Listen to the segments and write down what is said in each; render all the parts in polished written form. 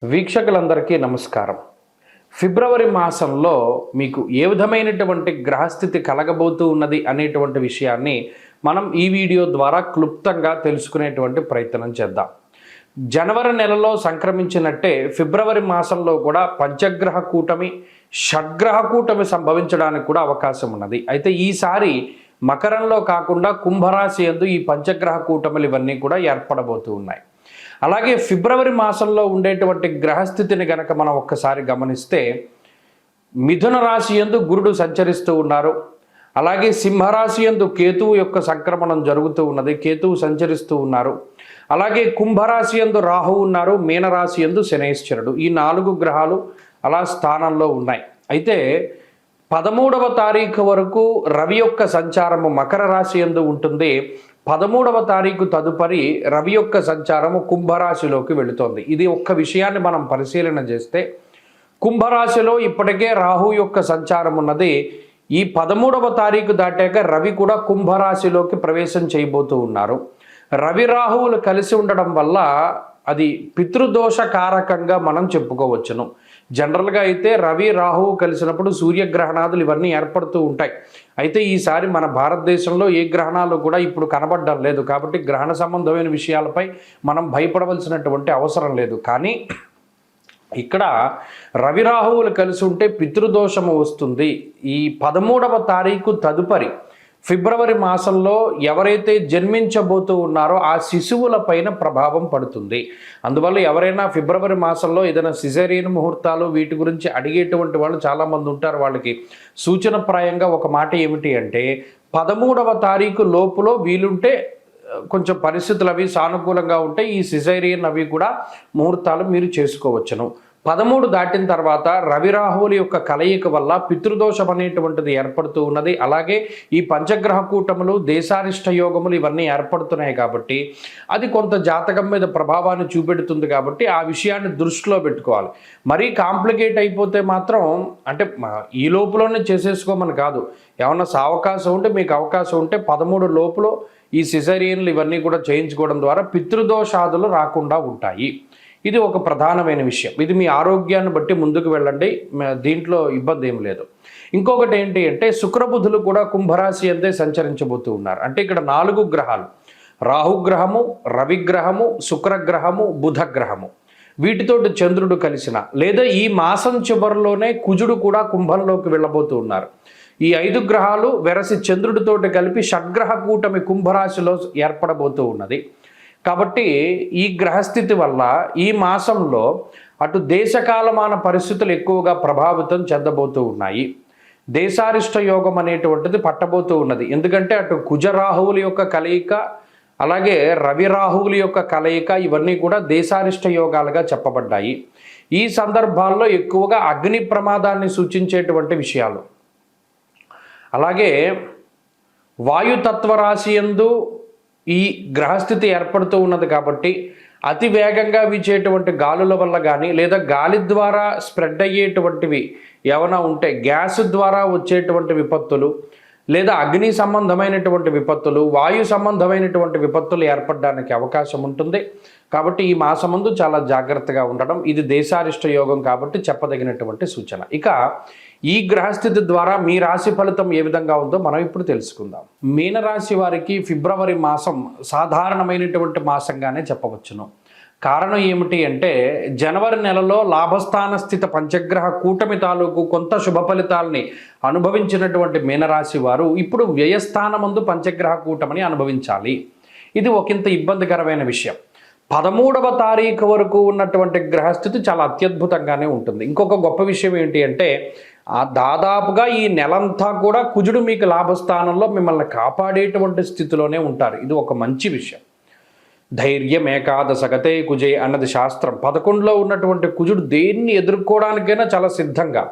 వీక్షకులందరికీ నమస్కారం. ఫిబ్రవరి మాసంలో మీకు ఏ విధమైనటువంటి గ్రహస్థితి కలగబోతూ ఉన్నది అనేటువంటి విషయాన్ని మనం ఈ వీడియో ద్వారా క్లుప్తంగా తెలుసుకునేటువంటి ప్రయత్నం చేద్దాం. జనవరి నెలలో సంక్రమించినట్టే ఫిబ్రవరి మాసంలో కూడా పంచగ్రహ కూటమి, షడ్గ్రహ కూటమి సంభవించడానికి కూడా అవకాశం ఉన్నది. అయితే ఈసారి మకరంలో కాకుండా కుంభరాశి యందు ఈ పంచగ్రహ కూటములు ఇవన్నీ కూడా ఏర్పడబోతూ ఉన్నాయి. అలాగే ఫిబ్రవరి మాసంలో ఉండేటువంటి గ్రహస్థితిని గనక మనం ఒక్కసారి గమనిస్తే మిథున రాశి యందు గురుడు సంచరిస్తూ ఉన్నారు. అలాగే సింహరాశి యందు కేతువు యొక్క సంక్రమణం జరుగుతూ ఉన్నది, కేతువు సంచరిస్తూ ఉన్నారు. అలాగే కుంభరాశి యందు రాహువు ఉన్నారు, మీనరాశి యందు శనైశ్వరుడు. ఈ 4 గ్రహాలు అలా స్థానంలో ఉన్నాయి. అయితే 13వ తారీఖు వరకు రవి యొక్క సంచారము మకర రాశి యందు ఉంటుంది. 13వ తారీఖు తదుపరి రవి యొక్క సంచారము కుంభరాశిలోకి వెళుతోంది. ఇది ఒక్క విషయాన్ని మనం పరిశీలన చేస్తే కుంభరాశిలో ఇప్పటికే రాహు యొక్క సంచారం ఉన్నది. ఈ 13వ తారీఖు దాటాక రవి కూడా కుంభరాశిలోకి ప్రవేశం చేయబోతూ ఉన్నారు. రవి రాహువులు కలిసి ఉండడం వల్ల అది పితృదోష కారకంగా మనం చెప్పుకోవచ్చును. జనరల్గా అయితే రవి రాహువు కలిసినప్పుడు సూర్యగ్రహణాదులు ఇవన్నీ ఏర్పడుతూ ఉంటాయి. అయితే ఈసారి మన భారతదేశంలో ఏ గ్రహణాలు కూడా ఇప్పుడు కనబడడం లేదు. కాబట్టి గ్రహణ సంబంధమైన విషయాలపై మనం భయపడవలసినటువంటి అవసరం లేదు. కానీ ఇక్కడ రవి రాహువులు కలిసి ఉంటే పితృదోషము వస్తుంది. ఈ 13వ తారీఖు తదుపరి ఫిబ్రవరి మాసంలో ఎవరైతే జన్మించబోతూ ఉన్నారో ఆ శిశువుల పైన ప్రభావం పడుతుంది. అందువల్ల ఎవరైనా ఫిబ్రవరి మాసంలో ఏదైనా సిజేరియన్ ముహూర్తాలు వీటి గురించి అడిగేటువంటి వాళ్ళు చాలామంది ఉంటారు. వాళ్ళకి సూచనప్రాయంగా ఒక మాట ఏమిటి అంటే 13వ తారీఖు లోపులో వీలుంటే కొంచెం పరిస్థితులు అవి సానుకూలంగా ఉంటే ఈ సిజేరియన్ అవి కూడా ముహూర్తాలు మీరు చేసుకోవచ్చును. 13 దాటిన తర్వాత రవి రాహువుల యొక్క కలయిక వల్ల పితృదోషం అనేటువంటిది ఏర్పడుతూ ఉన్నది. అలాగే ఈ పంచగ్రహ కూటములు, దేశారిష్ట యోగములు ఇవన్నీ ఏర్పడుతున్నాయి కాబట్టి అది కొంత జాతకం మీద ప్రభావాన్ని చూపెడుతుంది. కాబట్టి ఆ విషయాన్ని దృష్టిలో పెట్టుకోవాలి. మరీ కాంప్లికేట్ అయిపోతే మాత్రం అంటే ఈ లోపులోనే చేసేసుకోమని కాదు. ఏమన్నా అవకాశం ఉంటే మీకు అవకాశం ఉంటే 13 లోపులో ఈ సిజేరియన్లు ఇవన్నీ కూడా చేయించుకోవడం ద్వారా పితృదోషాదులు రాకుండా ఉంటాయి. ఇది ఒక ప్రధానమైన విషయం. ఇది మీ ఆరోగ్యాన్ని బట్టి ముందుకు వెళ్ళండి, దీంట్లో ఇబ్బంది ఏం లేదు. ఇంకొకటి ఏంటి అంటే శుక్రబుధులు కూడా కుంభరాశి అందే సంచరించబోతూ ఉన్నారు. అంటే ఇక్కడ 4 గ్రహాలు, రాహుగ్రహము, రవిగ్రహము, శుక్రగ్రహము, బుధగ్రహము, వీటితోటి చంద్రుడు కలిసిన లేదా ఈ మాసం చివరిలోనే కుజుడు కూడా కుంభంలోకి వెళ్ళబోతూ ఉన్నారు. ఈ 5 గ్రహాలు వెరసి చంద్రుడితోటి కలిపి షడ్గ్రహ కూటమి కుంభరాశిలో ఏర్పడబోతూ ఉన్నది. కాబట్టి ఈ గ్రహస్థితి వల్ల ఈ మాసంలో అటు దేశకాలమాన పరిస్థితులు ఎక్కువగా ప్రభావితం చెందబోతూ ఉన్నాయి. దేశారిష్ట యోగం అనేటువంటిది పట్టబోతూ ఉన్నది. ఎందుకంటే అటు కుజరాహువుల యొక్క కలయిక, అలాగే రవి రాహువుల యొక్క కలయిక ఇవన్నీ కూడా దేశారిష్ట యోగాలుగా చెప్పబడ్డాయి. ఈ సందర్భాల్లో ఎక్కువగా అగ్ని ప్రమాదాన్ని సూచించేటువంటి విషయాలు, అలాగే వాయుతత్వ రాశి యందు ఈ గ్రహస్థితి ఏర్పడుతూ ఉన్నది. కాబట్టి అతి వేగంగా వీచేటువంటి గాలుల వల్ల కానీ లేదా గాలి ద్వారా స్ప్రెడ్ అయ్యేటువంటివి ఏమైనా ఉంటే గ్యాస్ ద్వారా వచ్చేటువంటి విపత్తులు లేదా అగ్ని సంబంధమైనటువంటి విపత్తులు, వాయు సంబంధమైనటువంటి విపత్తులు ఏర్పడడానికి అవకాశం ఉంటుంది. కాబట్టి ఈ మాసమందు చాలా జాగ్రత్తగా ఉండడం ఇది దేశారిష్ట యోగం కాబట్టి చెప్పదగినటువంటి సూచన. ఇక ఈ గ్రహస్థితి ద్వారా మీ రాశి ఫలితం ఏ విధంగా ఉందో మనం ఇప్పుడు తెలుసుకుందాం. మీనరాశి వారికి ఫిబ్రవరి మాసం సాధారణమైనటువంటి మాసంగానే చెప్పవచ్చును. కారణం ఏమిటి అంటే జనవరి నెలలో లాభస్థాన స్థిత పంచగ్రహ కూటమి తాలూకు కొంత శుభ ఫలితాలని అనుభవించినటువంటి మీనరాశి వారు ఇప్పుడు వ్యయస్థానమందు పంచగ్రహ కూటమిని అనుభవించాలి. ఇది ఒకంత ఇబ్బందికరమైన విషయం. 13వ తారీఖు వరకు ఉన్నటువంటి గ్రహస్థితి చాలా అత్యద్భుతంగానే ఉంటుంది. ఇంకొక గొప్ప విషయం ఏంటి అంటే దాదాపుగా ఈ నెలంతా కూడా కుజుడు మీకు లాభస్థానంలో మిమ్మల్ని కాపాడేటువంటి స్థితిలోనే ఉంటారు. ఇది ఒక మంచి విషయం. ధైర్యం ఏకాదశగతే కుజే అన్నది శాస్త్రం. 11లో ఉన్నటువంటి కుజుడు దేన్ని ఎదుర్కోవడానికైనా చాలా సిద్ధంగా.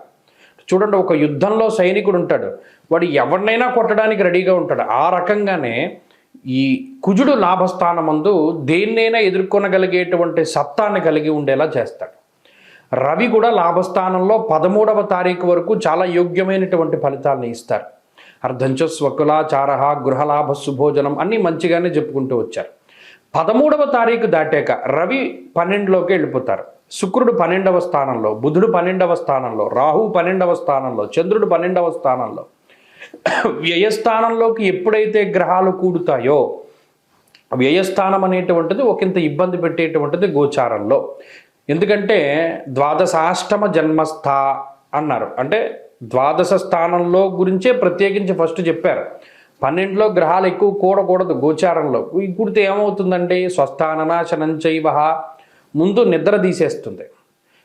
చూడండి, ఒక యుద్ధంలో సైనికుడు ఉంటాడు, వాడు ఎవరినైనా కొట్టడానికి రెడీగా ఉంటాడు. ఆ రకంగానే ఈ కుజుడు లాభస్థానమందు దేన్నైనా ఎదుర్కొనగలిగేటువంటి సత్తాన్ని కలిగి ఉండేలా చేస్తాడు. రవి కూడా లాభస్థానంలో 13వ తారీఖు వరకు చాలా యోగ్యమైనటువంటి ఫలితాలను ఇస్తారు. అర్ధంచ స్వకులాచార, గృహలాభ, శుభోజనం అన్నీ మంచిగానే చెప్పుకుంటూ వచ్చారు. 13వ తారీఖు దాటాక రవి 12లోకి వెళ్ళిపోతారు. శుక్రుడు 12వ స్థానంలో, బుధుడు 12వ స్థానంలో, రాహు 12వ స్థానంలో, చంద్రుడు 12వ స్థానంలో. వ్యయస్థానంలోకి ఎప్పుడైతే గ్రహాలు కూడుతాయో, వ్యయస్థానం అనేటువంటిది ఒకంత ఇబ్బంది పెట్టేటువంటిది గోచారంలో. ఎందుకంటే ద్వాదశాష్టమ జన్మస్థ అన్నారు. అంటే ద్వాదశ స్థానంలో గురించే ప్రత్యేకించి ఫస్ట్ చెప్పారు. 12లో గ్రహాలు ఎక్కువ కూడకూడదు గోచారంలో. కూడితే ఏమవుతుందండి? స్వస్థాననాశనం చైవ, ముందు నిద్ర తీసేస్తుంది,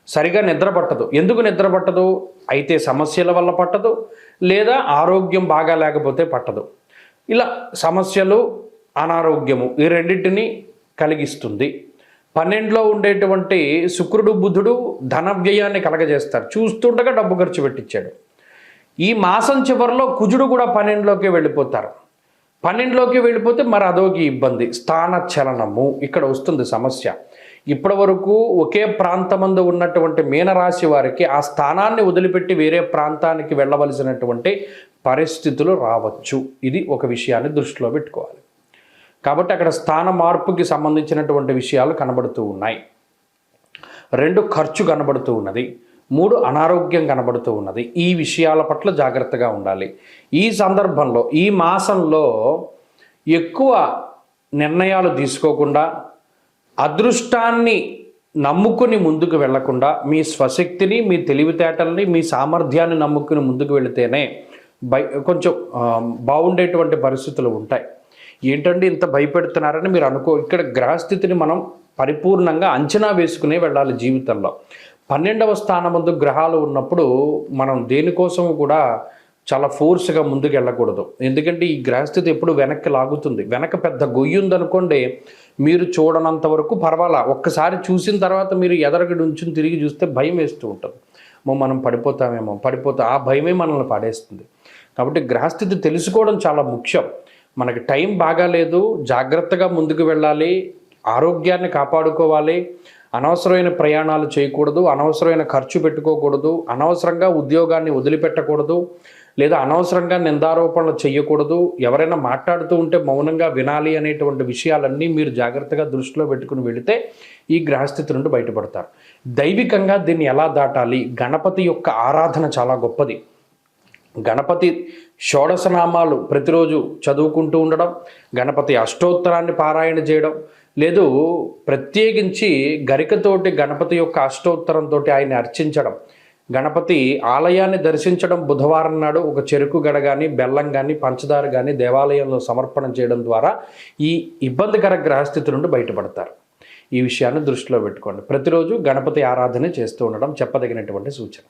సరిగా నిద్ర పట్టదు. ఎందుకు నిద్ర పట్టదు? అయితే సమస్యల వల్ల పట్టదు, లేదా ఆరోగ్యం బాగా లేకపోతే పట్టదు. ఇలా సమస్యలు, అనారోగ్యము ఈ రెండింటిని కలిగిస్తుంది. 12లో ఉండేటువంటి శుక్రుడు బుధుడు ధన వ్యయాన్ని కలగజేస్తారు. చూస్తుండగా డబ్బు ఖర్చు పెట్టించాడు. ఈ మాసం చివరిలో కుజుడు కూడా 12లోకి వెళ్ళిపోతారు. 12లోకి వెళ్ళిపోతే మరి అదోకి ఇబ్బంది, స్థాన చలనము ఇక్కడ వస్తుంది సమస్య. ఇప్పటి వరకు ఒకే ప్రాంతమందు ఉన్నటువంటి మీనరాశి వారికి ఆ స్థానాన్ని వదిలిపెట్టి వేరే ప్రాంతానికి వెళ్ళవలసినటువంటి పరిస్థితులు రావచ్చు. ఇది ఒక విషయాన్ని దృష్టిలో పెట్టుకోవాలి. కాబట్టి అక్కడ స్థాన మార్పుకి సంబంధించినటువంటి విషయాలు కనబడుతూ ఉన్నాయి. 2 ఖర్చు కనబడుతూ ఉన్నది, 3 అనారోగ్యం కనబడుతూ ఉన్నది. ఈ విషయాల పట్ల జాగ్రత్తగా ఉండాలి. ఈ సందర్భంలో ఈ మాసంలో ఎక్కువ నిర్ణయాలు తీసుకోకుండా, అదృష్టాన్ని నమ్ముకుని ముందుకు వెళ్లకుండా, మీ స్వశక్తిని, మీ తెలివితేటల్ని, మీ సామర్థ్యాన్ని నమ్ముకుని ముందుకు వెళితేనే కొంచెం బాగుండేటువంటి పరిస్థితులు ఉంటాయి. ఏంటంటే ఇంత భయపెడుతున్నారని మీరు ఇక్కడ గ్రహస్థితిని మనం పరిపూర్ణంగా అంచనా వేసుకునే వెళ్ళాలి జీవితంలో. 12వ స్థానమందు గ్రహాలు ఉన్నప్పుడు మనం దేనికోసం కూడా చాలా ఫోర్స్గా ముందుకు వెళ్ళకూడదు. ఎందుకంటే ఈ గ్రహస్థితి ఎప్పుడు వెనక్కి లాగుతుంది. వెనక పెద్ద గొయ్యి ఉందనుకోండి, మీరు చూడనంత వరకు పర్వాలా, ఒక్కసారి చూసిన తర్వాత మీరు ఎదరగడి ఉంచుని తిరిగి చూస్తే భయం వేస్తూ ఉంటుంది. మనం పడిపోతామేమో, ఆ భయమే మనల్ని పడేస్తుంది. కాబట్టి గ్రహస్థితి తెలుసుకోవడం చాలా ముఖ్యం. మనకి టైం బాగాలేదు, జాగ్రత్తగా ముందుకు వెళ్ళాలి, ఆరోగ్యాన్ని కాపాడుకోవాలి, అనవసరమైన ప్రయాణాలు చేయకూడదు, అనవసరమైన ఖర్చు పెట్టుకోకూడదు, అనవసరంగా ఉద్యోగాన్ని వదిలిపెట్టకూడదు, లేదా అనవసరంగా నిందారోపణలు చేయకూడదు. ఎవరైనా మాట్లాడుతూ ఉంటే మౌనంగా వినాలి అనేటువంటి విషయాలన్నీ మీరు జాగ్రత్తగా దృష్టిలో పెట్టుకుని వెళితే ఈ గ్రహస్థితి నుండి బయటపడతారు. దైవికంగా దీన్ని ఎలా దాటాలి? గణపతి యొక్క ఆరాధన చాలా గొప్పది. గణపతి షోడశనామాలు ప్రతిరోజు చదువుకుంటూ ఉండడం, గణపతి అష్టోత్తరాన్ని పారాయణ చేయడం, లేదు ప్రత్యేకించి గరికతోటి గణపతి యొక్క అష్టోత్తరంతో ఆయన్ని అర్చించడం, గణపతి ఆలయాన్ని దర్శించడం, బుధవారం నాడు ఒక చెరుకు గడ కానీ, బెల్లం కానీ, పంచదార కానీ దేవాలయంలో సమర్పణ చేయడం ద్వారా ఈ ఇబ్బందికర గ్రహస్థితి నుండి బయటపడతారు. ఈ విషయాన్ని దృష్టిలో పెట్టుకోండి. ప్రతిరోజు గణపతి ఆరాధన చేస్తూ ఉండడం చెప్పదగినటువంటి సూచన.